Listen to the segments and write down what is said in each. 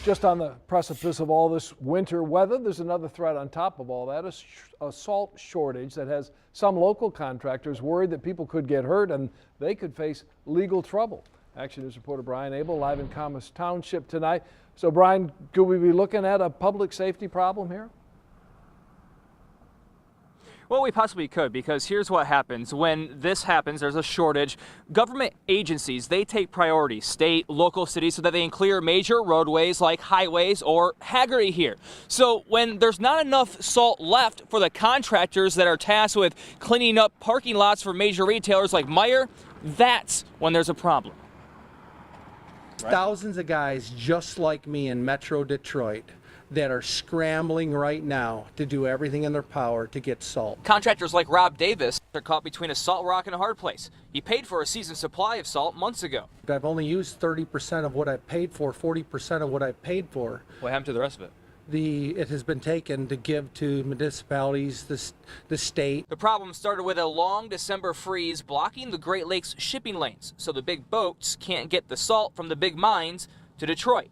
Just on the precipice of all this winter weather, there's another threat on top of all that, a salt shortage that has some local contractors worried that people could get hurt and they could face legal trouble. Action News reporter Brian Abel live in Commerce Township tonight. So Brian, could we be looking at a public safety problem here? Well, we possibly could, because here's what happens. When this happens, there's a shortage. Government agencies, they take priority, state, local, cities, so that they can clear major roadways like highways or Haggerty here. So when there's not enough salt left for the contractors that are tasked with cleaning up parking lots for major retailers like Meijer, that's when there's a problem. Thousands of guys just like me in Metro Detroit that are scrambling right now to do everything in their power to get salt. Contractors like Rob Davis are caught between a salt rock and a hard place. He paid for a season's supply of salt months ago. I've only used 30% of what I paid for, 40% of what I paid for. What happened to the rest of it? It has been taken to give to municipalities, the state. The problem started with a long December freeze blocking the Great Lakes shipping lanes, so the big boats can't get the salt from the big mines to Detroit.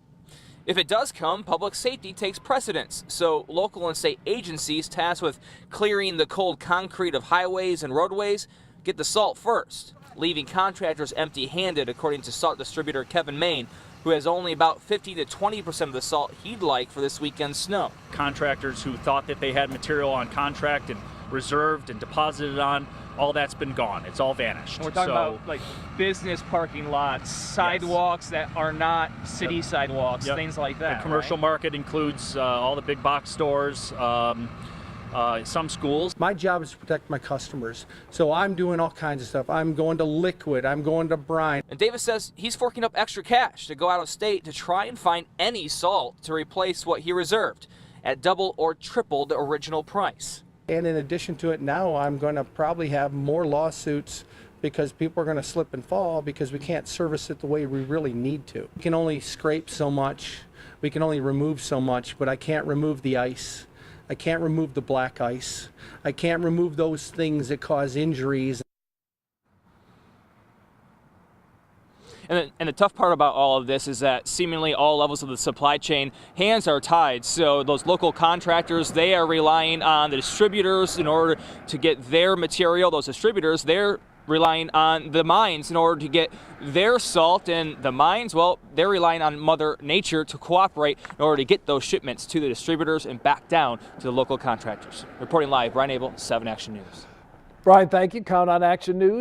If it does come, public safety takes precedence, so local and state agencies tasked with clearing the cold concrete of highways and roadways get the salt first, leaving contractors empty-handed, according to salt distributor Kevin Main, who has only about 50 to 20% of the salt he'd like for this weekend's snow. Contractors who thought that they had material on contract and reserved and deposited on, all that's been gone. It's all vanished. We're talking about like business parking lots, sidewalks that are not city sidewalks, things like that. The commercial market includes all the big box stores, some schools. My job is to protect my customers, so I'm doing all kinds of stuff. I'm going to liquid, I'm going to brine. And Davis says he's forking up extra cash to go out of state to try and find any salt to replace what he reserved at double or triple the original price. And in addition to it, now I'm going to probably have more lawsuits because people are going to slip and fall because we can't service it the way we really need to. We can only scrape so much, we can only remove so much, but I can't remove the ice. I can't remove the black ice. I can't remove those things that cause injuries. And the tough part about all of this is that seemingly all levels of the supply chain, hands are tied. So those local contractors, they are relying on the distributors in order to get their material. Those distributors, they're relying on the mines in order to get their salt. And the mines, well, they're relying on Mother Nature to cooperate in order to get those shipments to the distributors and back down to the local contractors. Reporting live, Brian Abel, 7 Action News. Brian, thank you. Count on Action News.